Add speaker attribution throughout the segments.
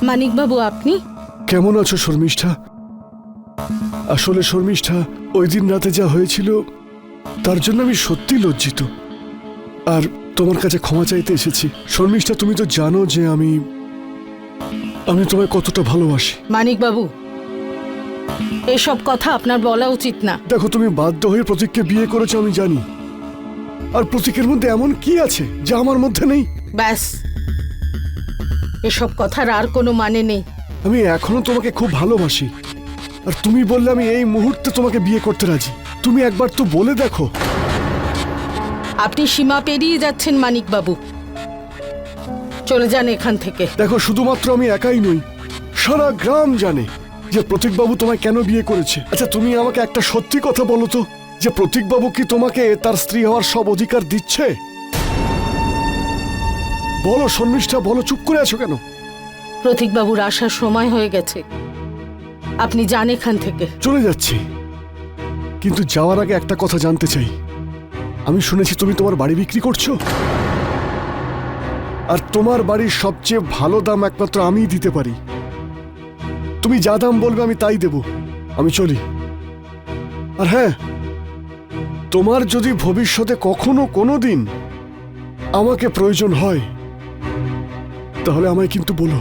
Speaker 1: মানিকবাবু, আপনি?
Speaker 2: কেমন আছো শর্মিষ্ঠা? আসলে শর্মিষ্ঠা, ওই দিন রাতে যা হয়েছিল তার জন্য আমি সত্যি লজ্জিত, আর তোমার কাছে ক্ষমা চাইতে এসেছি। শর্মিষ্ঠা, তুমি তো জানো যে আমি তোমায় কতটা ভালোবাসি।
Speaker 1: মানিকবাবু, এসব কথা আপনার বলা উচিত না।
Speaker 2: দেখো, তুমি বাধ্য হয়ে প্রতীককে বিয়ে করেছো আমি জানি, আর প্রতীকের মধ্যে এমন কি আছে যা আমার মধ্যে নেই?
Speaker 1: ব্যাস, এসব কথার আর কোনো মানে নেই।
Speaker 2: আমি এখনো তোমাকে খুব ভালোবাসি, আর তুমি বললে আমি এই মুহূর্তে তোমাকে বিয়ে করতে রাজি। তুমি একবার তো বলে দেখো।
Speaker 1: আপনি সীমা পেরিয়ে যাচ্ছেন মানিকবাবু, চলে যান এখান থেকে।
Speaker 2: দেখো, শুধুমাত্র আমি একাই নই, সারা গ্রাম জানে যে প্রতীকবাবু তোমায় কেন বিয়ে করেছে। আচ্ছা, তুমি আমাকে একটা সত্যি কথা বলো তো, যে প্রতীকবাবু কি তোমাকে তার স্ত্রী হওয়ার সব অধিকার দিচ্ছে? বলো শর্মিষ্ঠা, বলো, চুপ করে আছো কেন?
Speaker 1: প্রতীকবাবুর আসার সময় হয়ে গেছে, আপনি যান এখান থেকে।
Speaker 2: চলে যাচ্ছি, কিন্তু যাওয়ার আগে একটা কথা জানতে চাই। আমি শুনেছি তুমি তোমার বাড়ি বিক্রি করছো, আর তোমার বাড়ির সবচেয়ে ভালো দাম একমাত্র আমিই দিতে পারি। তুমি যা দাম বলবে আমি তাই দেব। আমি চলি। আর হ্যাঁ, তোমার যদি ভবিষ্যতে কখনো কোনোদিন আমাকে প্রয়োজন হয় তাহলে আমায় কিন্তু বলো।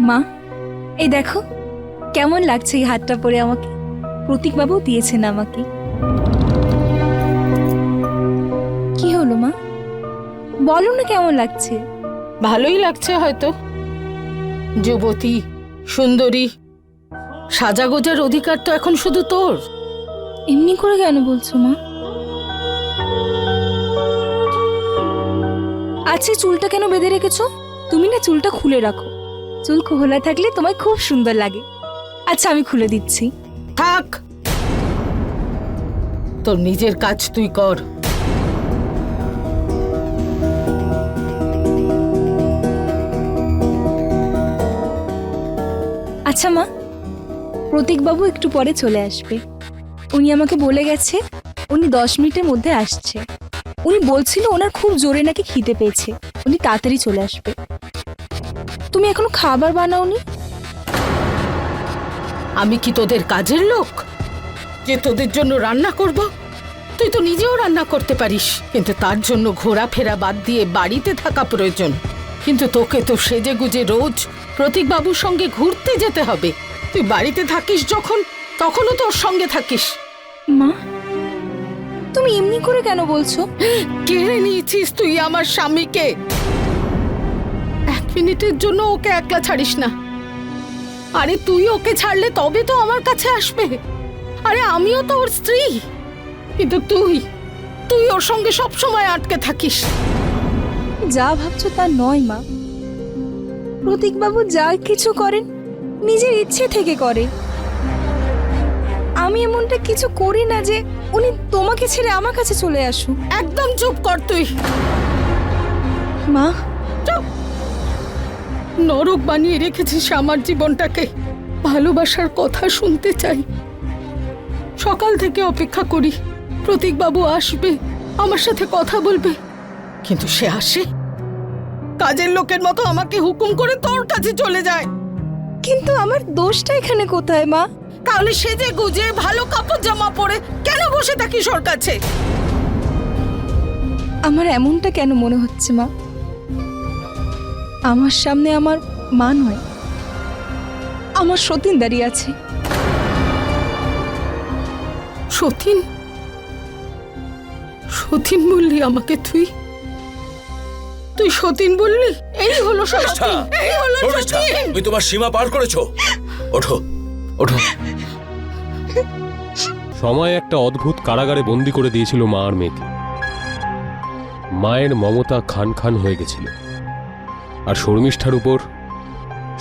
Speaker 3: মা, এই দেখো কেমন লাগছে এই হাতটা পরে আমাকে। প্রতীকবাবু দিয়েছেন আমাকে। কি হলো মা, বলো না কেমন লাগছে?
Speaker 1: ভালোই লাগছে হয়তো। যুবতী, সুন্দরী, সাজাগোজার অধিকার তো এখন শুধু তোর।
Speaker 3: এমনি করে কেন বলছো মা? আচ্ছা, চুলটা কেন বেঁধে রেখেছো? তুমি না চুলটা খুলে রাখো, চুল খোলা থাকলে তোমায় খুব সুন্দর লাগে। আচ্ছা, আমি খুলে দিচ্ছি।
Speaker 1: থাক, তোর নিজের কাজ তুই কর।
Speaker 3: আচ্ছা মা, প্রতীকবাবু একটু পরে চলে আসবে। উনি আমাকে বলে গেছে উনি 10 মিনিটের মধ্যে আসছে। উনি বলছিল ওনার খুব জোরে নাকি খিদে পেয়েছে, উনি তাড়াতাড়ি চলে আসবে। তুমি এখনো খাবার বানাওনি?
Speaker 1: আমি কি তোদের কাজের লোক যে তোদের জন্য রান্না করব? তুই তো নিজেও রান্না করতে পারিস, কিন্তু তার জন্য ঘোরাফেরা বাদ দিয়ে বাড়িতে থাকা প্রয়োজন। কিন্তু তোকে তো সেজে গুজে রোজ প্রতীকবাবুর সঙ্গে ঘুরতে যেতে হবে। তুই বাড়িতে থাকিস যখন, তখনও তোর সঙ্গে থাকিস।
Speaker 3: মা, তুমি এমনি করে কেন বলছো?
Speaker 1: কেড়ে নিয়েছিস তুই আমার স্বামীকে। 1 মিনিটের জন্য ওকে একলা ছাড়িস না। আরে তুই ওকে ছাড়লে তবে তো আমার কাছে আসবে। আরে আমিও তো ওর স্ত্রী, কিন্তু তুই ওর সঙ্গে সব সময় আটকে থাকিস।
Speaker 3: যা ভাবছো তা নয় মা। প্রতীকবাবু যা কিছু করেন নিজের ইচ্ছে থেকে করে। আমি এমনটা কিছু করি না যে উনি তোমাকে ছেড়ে আমার কাছে চলে আসুক।
Speaker 1: একদম চুপ কর তুই।
Speaker 3: মা,
Speaker 1: চুপ। নরক বানিয়ে রেখেছিস আমার জীবনটাকে। ভালোবাসার কথা শুনতে চাই, সকাল থেকে অপেক্ষা করি প্রতীকবাবু আসবে, আমার সাথে কথা বলবে, কিন্তু সে আসে কাজের লোকের মতো আমাকে হুকুম করে তোর কাছে চলে যায়।
Speaker 3: কিন্তু আমার দোষটা এখানে কোথায় মা?
Speaker 1: তাহলে সেজে গুজে ভালো কাপড় জামা পরে কেন বসে থাকিস ওর কাছে?
Speaker 3: আমার এমনটা কেন মনে হচ্ছে মা? আমার সামনে আমার মা নয়, আমার সতীন দাঁড়িয়ে আছে।
Speaker 1: সতীন? সতীন বললি আমাকে? তুই সতীন বললি? এই হলো সতীন, এই হলো সতীন।
Speaker 4: তুমি তোমার সীমা পার করেছো। ওঠো, ওঠো।
Speaker 5: সময় একটা অদ্ভুত কারাগারে বন্দি করে দিয়েছিল মা আর মেয়েকে। মায়ের মমতা খান খান হয়ে গেছিল, আর শর্মিষ্ঠার উপর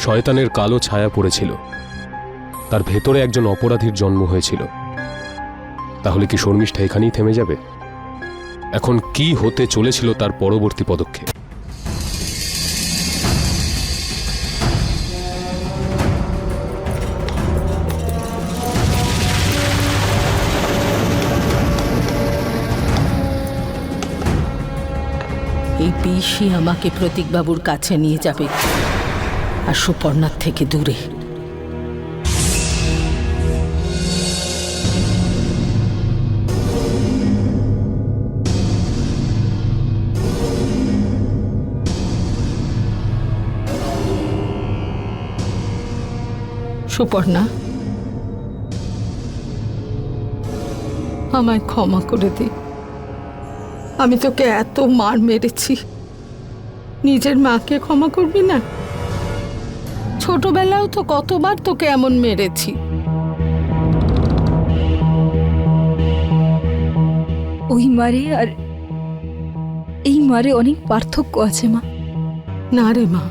Speaker 5: শয়তানের কালো ছায়া পড়েছিল। তার ভেতরে একজন অপরাধীর জন্ম হয়েছিল। তাহলে কি শর্মিষ্ঠা এখানেই থেমে যাবে? এখন কি হতে চলেছিল তার পরবর্তী পদক্ষেপ?
Speaker 1: বিষই আমাকে প্রতীকবাবুর কাছে নিয়ে যাবে আর সুপর্ণার থেকে দূরে। সুপর্ণা, আমায় ক্ষমা করে দে। আমি তোকে এত মার মেরেছি, নিজের মাকে ক্ষমা করবি না? ছোটবেলাও তো কতবার তোকে এমন মেরেছি।
Speaker 3: ওই মারে আর এই মারে অনেক পার্থক্য আছে মা।
Speaker 1: না রে মা,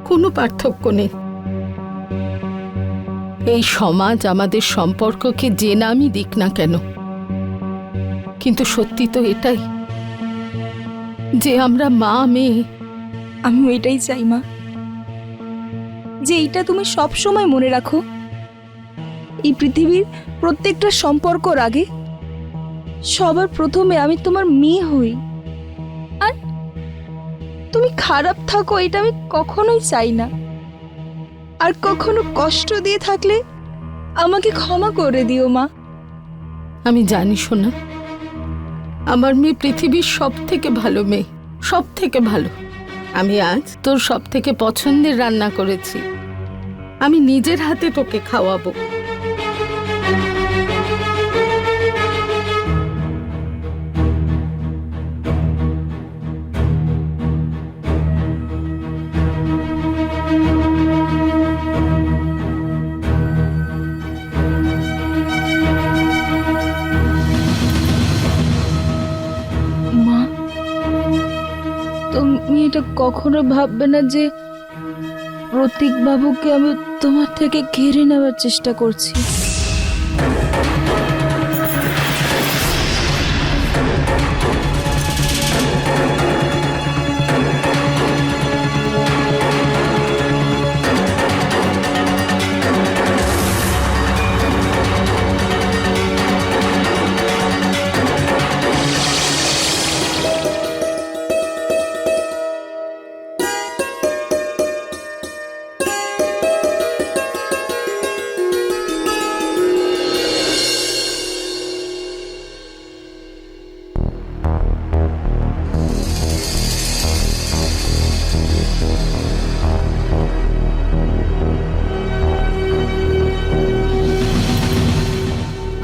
Speaker 1: কোনো পার্থক্য নেই। এই সমাজ আমাদের সম্পর্ককে যে নামই দিক না কেন, কিন্তু সত্যি তো এটাই যে আমরা মা মেয়ে।
Speaker 3: আমি এটাই চাই মা, যে এইটা তুমি সব সময় মনে রাখো। এই পৃথিবীর প্রত্যেকটা সম্পর্কর আগে সবার প্রথমে আমি তোমার মেয়ে হই। আর তুমি খারাপ থাকো এটা আমি কখনোই চাই না। আর কখনো কষ্ট দিয়ে থাকলে আমাকে ক্ষমা করে দিও মা।
Speaker 1: আমি জানি শোনা, আমার মেয়ে পৃথিবীর সব থেকে ভালো মেয়ে, সব থেকে ভালো। আমি আজ তোর সব থেকে পছন্দের রান্না করেছি, আমি নিজের হাতে তোকে খাওয়াবো।
Speaker 3: মা, তুমি এটা কখনো ভাববে না যে প্রতীক বাবুকে আমি তোমার থেকে কেড়ে নেওয়ার চেষ্টা করছি?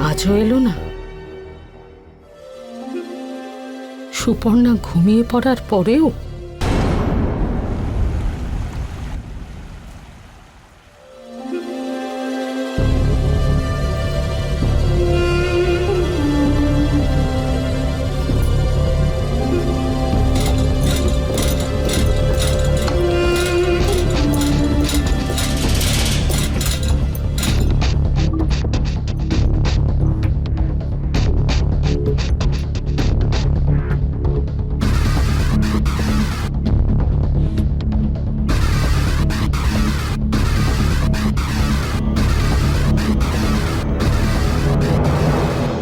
Speaker 1: আজও এলো না। সুপর্ণা ঘুমিয়ে পড়ার পরেও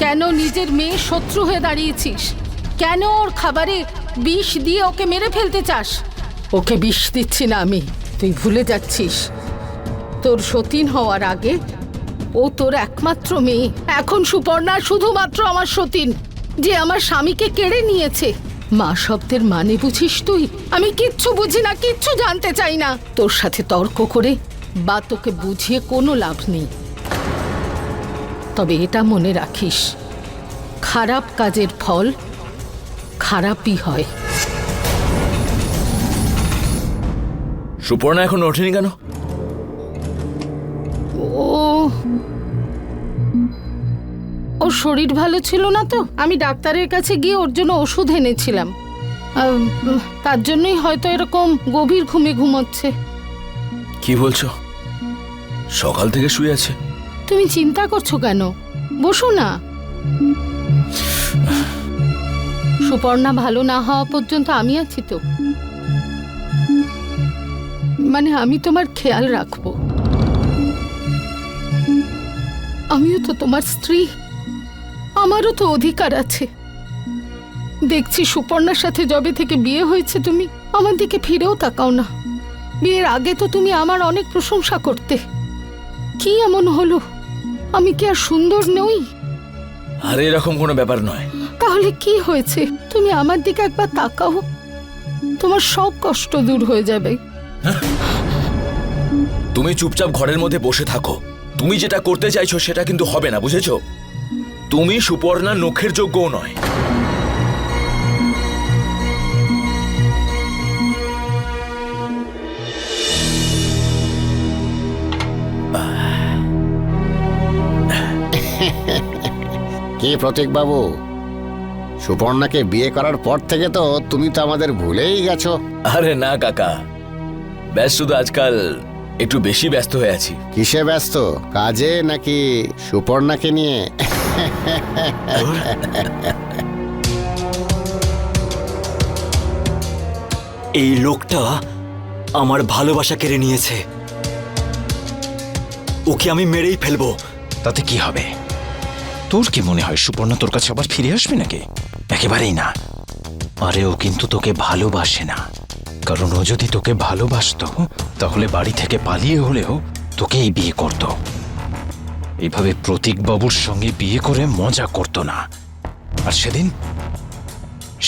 Speaker 1: কেন নিজের মেয়ে শত্রু হয়ে দাঁড়িয়েছিস? কেন ওর খাবারে বিষ দিয়ে ওকে মেরে ফেলতে চাস? ওকে বিষ দিচ্ছি না আমি, তুই ভুলে যাচ্ছিস। তোর সতীন হওয়ার আগে ও তোর একমাত্র মেয়ে, এখন সুপর্ণা শুধুমাত্র আমার সতীন, যে আমার স্বামীকে কেড়ে নিয়েছে। মা শব্দের মানে বুঝিস তুই? আমি কিচ্ছু বুঝি না, কিচ্ছু জানতে চাই না। তোর সাথে তর্ক করে বা তোকে বুঝিয়ে কোনো লাভ নেই। তবে এটা মনে রাখিস, খারাপ কাজের ফল খারাপই হয়।
Speaker 4: সুপর্ণা এখন ওঠেনি কেন?
Speaker 1: ওর শরীর ভালো ছিল না তো, আমি ডাক্তারের কাছে গিয়ে ওর জন্য ওষুধ এনেছিলাম। তার জন্যই হয়তো এরকম গভীর ঘুমে ঘুমোচ্ছে।
Speaker 4: কি বলছো? সকাল থেকে শুয়ে আছে?
Speaker 1: তুমি চিন্তা করছো কেন? বসো না। সুপর্ণা ভালো না হওয়া পর্যন্ত আমি আছি তো, মানে আমি তোমার খেয়াল রাখবো। আমিও তো তোমার স্ত্রী, আমারও তো অধিকার আছে। দেখছি সুপর্ণার সাথে যবে থেকে বিয়ে হয়েছে তুমি আমার দিকে ফিরেও তাকাও না। বিয়ের আগে তো তুমি আমার অনেক প্রশংসা করতে। কি এমন হলো? আমি কি আর সুন্দর নই?
Speaker 4: আরে এরকম কোনো ব্যাপার নয়।
Speaker 1: তাহলে কি হয়েছে? তুমি আমার দিকে একবার তাকাও, তোমার সব কষ্ট দূর হয়ে যাবে।
Speaker 4: তুমি চুপচাপ ঘরের মধ্যে বসে থাকো। তুমি যেটা করতে চাইছো সেটা কিন্তু হবে না, বুঝেছো? তুমি সুপর্ণা নখের যোগ্যও নয়।
Speaker 6: কি প্রতীক বাবু, সুপর্ণাকে বিয়ে করার পর থেকে তো তুমি তো আমাদের ভুলেই গেছো।
Speaker 4: আরে না কাকা, ব্যাস শুধু আজকাল একটু বেশি ব্যস্ত হয়ে আছি।
Speaker 6: কিসে ব্যস্ত? কাজে নাকি সুপর্ণাকে নিয়ে?
Speaker 7: এই লোকটা আমার ভালোবাসা কেড়ে নিয়েছে। ওকে আমি মেরেই ফেলবো।
Speaker 8: তাতে কি হবে? তোর কি মনে হয় সুপর্ণা তোর কাছে আবার ফিরে আসবে নাকি? একেবারেই না। আরে ও কিন্তু তোকে ভালোবাসে না, কারণ ও যদি তোকে ভালোবাসতো তাহলে বাড়ি থেকে পালিয়ে হলেও তোকে এই বিয়ে করত। এইভাবে প্রতীক বাবুর সঙ্গে বিয়ে করে মজা করতো না। আর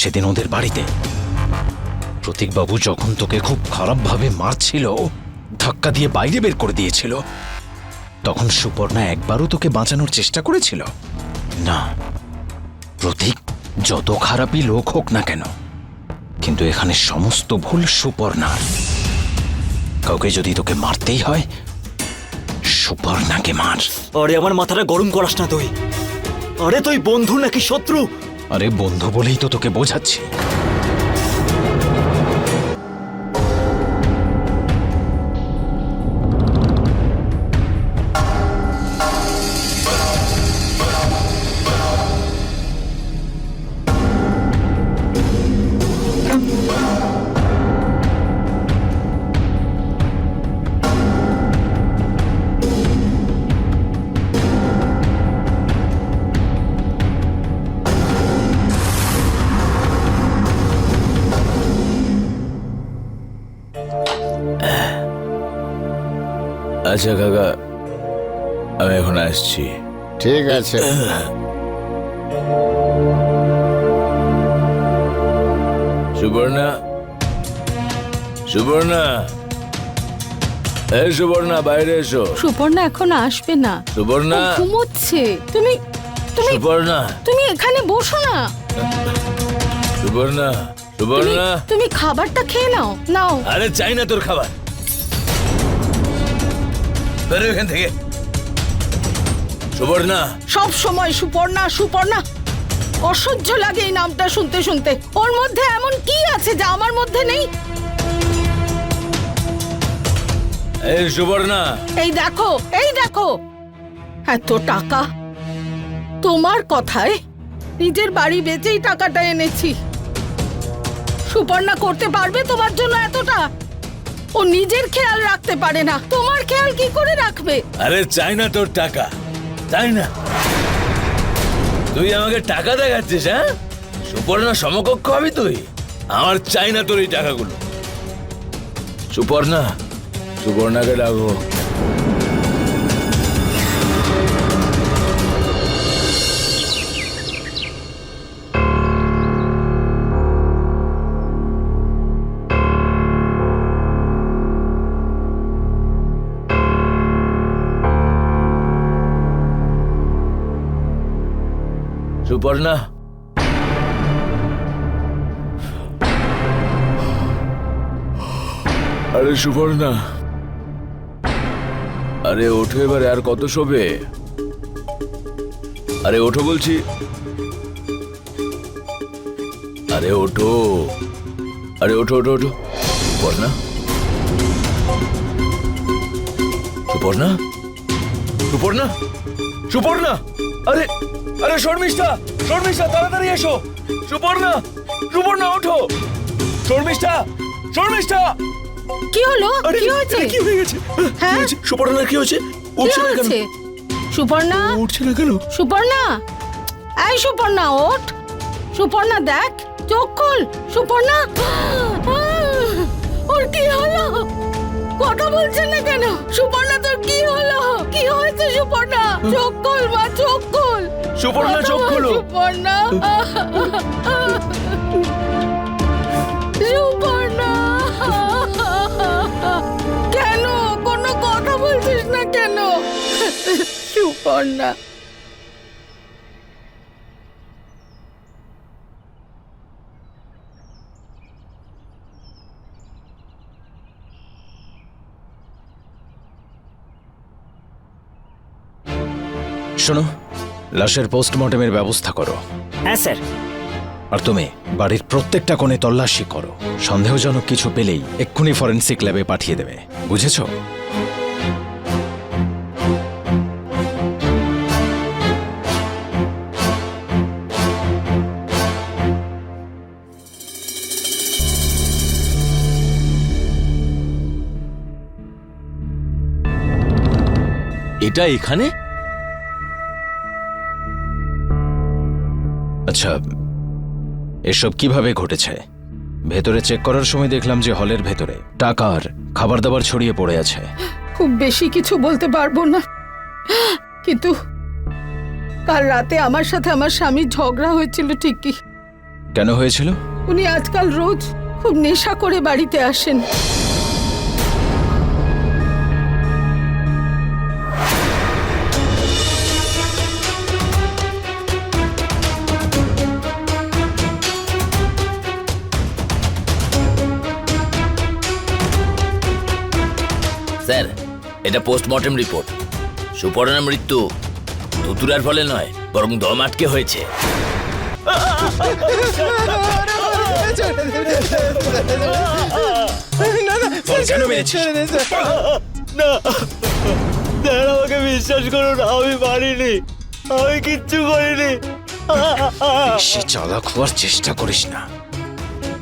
Speaker 8: সেদিন ওদের বাড়িতে প্রতীক বাবু যখন তোকে খুব খারাপভাবে মারছিল, ধাক্কা দিয়ে বাইরে বের করে দিয়েছিল, তখন সুপর্ণা একবারও তোকে বাঁচানোর চেষ্টা করেছিল না। প্রতীক যত খারাপই লোক হোক না কেন, কিন্তু এখানে সমস্ত ভুল সুপর্ণার। কাউকে যদি তোকে মারতেই হয়, সুপর্ণাকে মার।
Speaker 7: আরে আমার মাথাটা গরম করাস না তুই। আরে তুই বন্ধু নাকি শত্রু?
Speaker 8: আরে বন্ধু বলেই তো তোকে বোঝাচ্ছি।
Speaker 4: আচ্ছা কাকা, আমি এখন আসছি।
Speaker 6: ঠিক আছে।
Speaker 4: সুবর্ণা, সুবর্ণা, এই সুবর্ণা, বাইরে এসো।
Speaker 1: সুপর্ণা এখন আসবে না,
Speaker 4: সুবর্ণা,
Speaker 1: ও ঘুমোচ্ছে। তুমি তুমি
Speaker 4: সুবর্ণা,
Speaker 1: তুমি এখানে বসো না।
Speaker 4: সুবর্ণা,
Speaker 1: তুমি
Speaker 4: সুবর্ণা।
Speaker 1: তুমি খাবারটা খেয়ে নাও। নাও।
Speaker 4: আরে চাই না তোর খাবার, বেরো এখান থেকে। সুবর্ণা,
Speaker 1: সব সময় সুপর্ণা সুপর্ণা, অসহ্য লাগে এই নামটা শুনতে শুনতে। ওর মধ্যে এমন কি আছে যা আমার মধ্যে নেই?
Speaker 4: এই সুবর্ণা।
Speaker 1: এই দেখো, এই দেখো, এত টাকা তোমার কথায় নিজের বাড়ি বেচেই টাকাটা এনেছি। সুপর্ণা করতে পারবে তোমার জন্য এতটা? ও নিজের খেয়াল রাখতে পারে না, তোমার খেয়াল কি করে রাখবে?
Speaker 4: আরে চাই না তোর টাকা, চাই না। তুই আমাকে টাকা দেখাচ্ছিস? হ্যাঁ, সুপর্ণা সমকক্ষ হবি তুই? আমার চাই না তোর এই টাকাগুলো। সুপর্ণা, সুপর্ণাকে ডাকো। সুপর্ণা, আরে সুপর্ণা, আরে ওঠো এবারে, আর কত শোবে? আরে ওঠো বলছি, আরে ওঠো, আরে ওঠো ওঠো ওঠো। সুপর্ণা, সুপর্ণা, সুপর্ণা, সুপর্ণা, আরে আরে শর্মিষ্ঠা, শর্মিষ্ঠা তাড়াতাড়ি এসো। সুপর্ণা, সুপর্ণা ওঠো। শর্মিষ্ঠা, শর্মিষ্ঠা।
Speaker 1: কি হলো?
Speaker 4: আরে
Speaker 1: কি হয়েছে?
Speaker 4: কি হয়ে গেছে? কি
Speaker 1: হ্যাঁ?
Speaker 4: হয়েছে? সুপর্ণার কি হয়েছে?
Speaker 1: কি
Speaker 4: উঠছে না কেন?
Speaker 1: হয়েছে? সুপর্ণা,
Speaker 4: উঠছে না কেন?
Speaker 1: সুপর্ণা, এই সুপর্ণা ওঠ। সুপর্ণা দেখ, চোখ খোল। সুপর্ণা, ওর কি হলো? কথা বলছে না কেন? সুপর্ণা, তোর কি হলো? কি হয়েছে সুপর্ণা? চোখ খোল মা, চোখ খোল।
Speaker 4: সুপর্ণা, চোখ খোলো।
Speaker 1: সুপর্ণা, সুপর্ণা, কেন কোনো কথা বলছিস না কেন? সুপর্ণা,
Speaker 8: শোনো, লাশের পোস্টমর্টমের ব্যবস্থা করো।
Speaker 7: হ্যাঁ স্যার।
Speaker 8: আর তুমি বাড়ির প্রত্যেকটা কোণে তল্লাশি করো। সন্দেহজনক কিছু পেলেই এক্ষুনি ফরেনসিক ল্যাবে পাঠিয়ে দেবে, বুঝেছো?
Speaker 4: এটা এখানে?
Speaker 8: আচ্ছা, এসব কিভাবে ঘটেছে? ভেতরে চেক করার সময় দেখলাম যে হলের ভেতরে টাকা আর খাবার দাবার ছড়িয়ে পড়ে আছে।
Speaker 1: খুব বেশি কিছু বলতে পারবো না, কিন্তু কাল রাতে আমার সাথে আমার স্বামীর ঝগড়া হয়েছিল ঠিকই।
Speaker 8: কেন হয়েছিল?
Speaker 1: উনি আজকাল রোজ খুব নেশা করে বাড়িতে আসেন।
Speaker 4: স্যার, এটা পোস্টমর্টেম রিপোর্ট। সুপর্ণার মৃত্যু তুতুরার ফলে নয়, বরং দম আটকে হয়েছে।
Speaker 8: কেন মেরেছিস?
Speaker 7: না স্যার, আমাকে বিশ্বাস করুন, আমি পারিনি, আমি কিচ্ছু করিনি।
Speaker 8: বেশি চালাক হওয়ার চেষ্টা করিস না।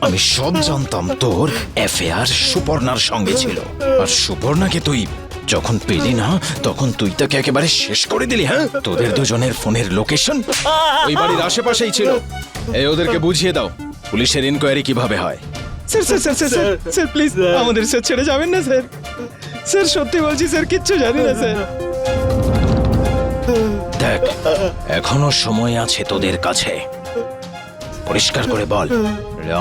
Speaker 8: আমি সব জানতাম তোর অ্যাফেয়ার সুপর্ণার সঙ্গে ছিল, আর সুপর্ণাকে তুই যখন পেলি না তখন তুই তাকে একেবারে শেষ করে দিলি। হ্যাঁ, তোদের দুজনের ফোনের লোকেশন ওই বাড়ির আশেপাশেই ছিল। এই ওদেরকে বুঝিয়ে দাও পুলিশের ইনকোয়ারি কিভাবে হয়।
Speaker 9: Sir sir sir sir sir please আমাদের স্যার ছেড়ে যাবেন না স্যার। স্যার সত্যি বলছি স্যার, কিচ্ছু জানি না স্যার।
Speaker 8: দেখ, এখনো সময় আছে তোদের কাছে। পরিষ্কার করে বল,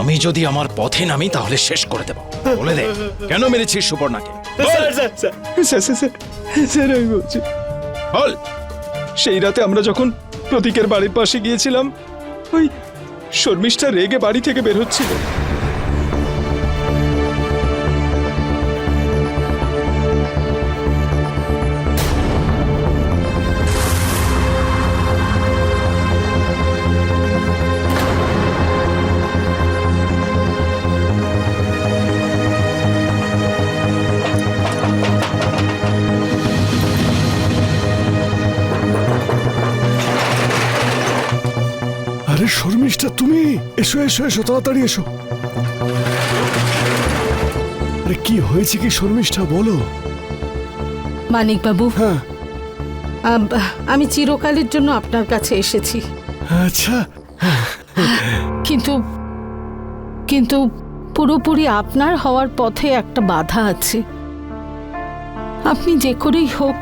Speaker 8: আমি যদি আমার পথে নামি তাহলে শেষ করে দেব। বলে দে, কেন মেরেছিস সুপর্ণাকে?
Speaker 9: Sir sir sir sir sir sir আমি বলছি,
Speaker 8: বল।
Speaker 9: সেই রাতে আমরা যখন প্রতীকের বাড়ির পাশে গিয়েছিলাম, ওই শর্মিষ্ঠা রেগে বাড়ি থেকে বের হচ্ছিল।
Speaker 2: আরে শর্মিষ্ঠা, তুমি এসো এসো এসো, তাড়াতাড়ি এসো। আরে কি হয়েছে কি শর্মিষ্ঠা, বলো।
Speaker 1: মানিক বাবু,
Speaker 2: হ্যাঁ,
Speaker 1: আমি চিরকালের জন্য আপনার কাছে এসেছি,
Speaker 2: আচ্ছা।
Speaker 1: কিন্তু কিন্তু পুরোপুরি আপনার হওয়ার পথে একটা বাধা আছে। আপনি যে করেই হোক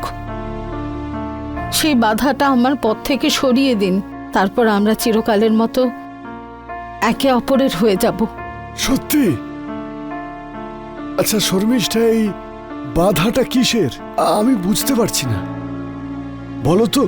Speaker 1: সেই বাধাটা আমার পথ থেকে সরিয়ে দিন, তারপর আমরা চিরকালের মতো একে অপরের হয়ে যাব।
Speaker 2: সত্যি? আচ্ছা শর্মিষ্ঠা, এই বাধাটা কিসের? আমি বুঝতে পারছি না, বলো তো।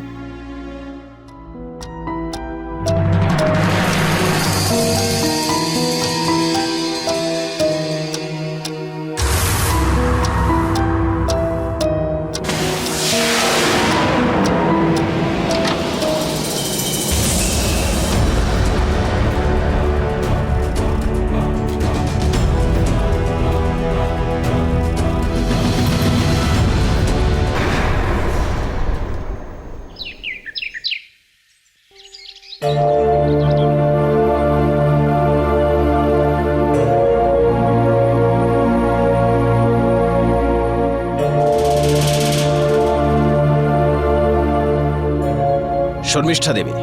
Speaker 8: শর্মিষ্ঠা দেবী,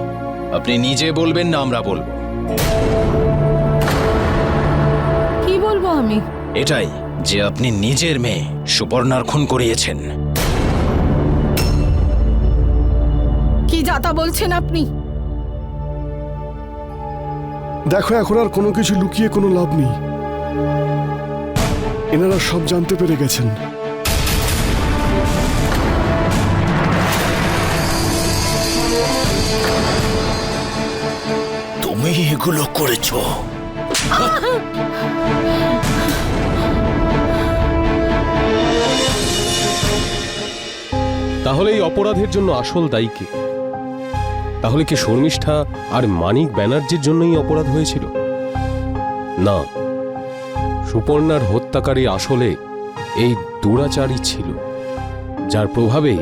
Speaker 8: আপনি নিজে বলবেন না আমরা বলবো?
Speaker 1: কি বলবো আমি?
Speaker 8: এটাই যে আপনি নিজের মেয়ে সুপর্ণার খুন করিয়েছেন।
Speaker 1: কি যাতা বলছেন আপনি?
Speaker 2: দেখো, এখন আর কোনো কিছু লুকিয়ে কোনো লাভ নেই। এনারা সব জানতে পেরে গেছেন।
Speaker 4: তুমি এগুলো করেছো?
Speaker 5: তাহলে এই অপরাধের জন্য আসল দায়ী কে? তাহলে কি শর্মিষ্ঠা আর মানিক ব্যানার্জির জন্যই অপরাধ হয়েছিল? না, সুপর্ণার হত্যাকারী আসলে এই দুরাচারী ছিল, যার প্রভাবে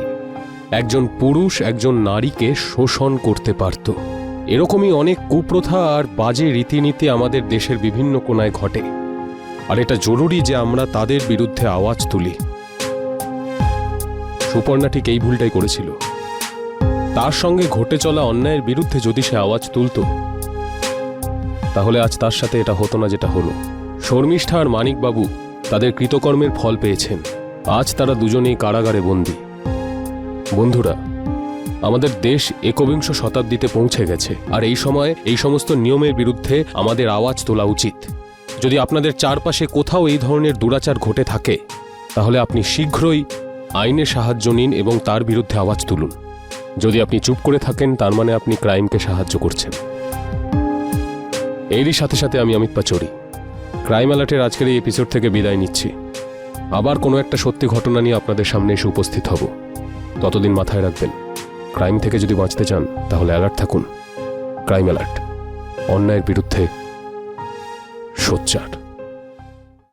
Speaker 5: একজন পুরুষ একজন নারীকে শোষণ করতে পারত। এরকমই অনেক কুপ্রথা আর বাজে রীতিনীতি আমাদের দেশের বিভিন্ন কোণায় ঘটে, আর এটা জরুরি যে আমরা তাদের বিরুদ্ধে আওয়াজ তুলি। সুপর্ণা ঠিক এই ভুলটাই করেছিল। তার সঙ্গে ঘটে চলা অন্যায়ের বিরুদ্ধে যদি সে আওয়াজ তুলত, তাহলে আজ তার সাথে এটা হতো না যেটা হলো। শর্মিষ্ঠা আর মানিকবাবু তাদের কৃতকর্মের ফল পেয়েছেন। আজ তারা দুজনেই কারাগারে বন্দী। বন্ধুরা, আমাদের দেশ একবিংশ শতাব্দীতে পৌঁছে গেছে, আর এই সময় এই সমস্ত নিয়মের বিরুদ্ধে আমাদের আওয়াজ তোলা উচিত। যদি আপনাদের চারপাশে কোথাও এই ধরনের দুরাচার ঘটে থাকে, তাহলে আপনি শীঘ্রই আইনের সাহায্য নিন এবং তার বিরুদ্ধে আওয়াজ তুলুন। যদি আপনি চুপ করে থাকেন, তার মানে আপনি ক্রাইমকে সাহায্য করছেন। এরই সাথে সাথে আমি অমিত পাচৌরি ক্রাইম অ্যালার্টের আজকের এই এপিসোড থেকে বিদায় নিচ্ছি। আবার কোনো একটা সত্যি ঘটনা নিয়ে আপনাদের সামনে এসে উপস্থিত হব। ততদিন মাথায় রাখবেন, ক্রাইম থেকে যদি বাঁচতে চান তাহলে অ্যালার্ট থাকুন। ক্রাইম অ্যালার্ট, অন্যায়ের বিরুদ্ধে সোচ্চার।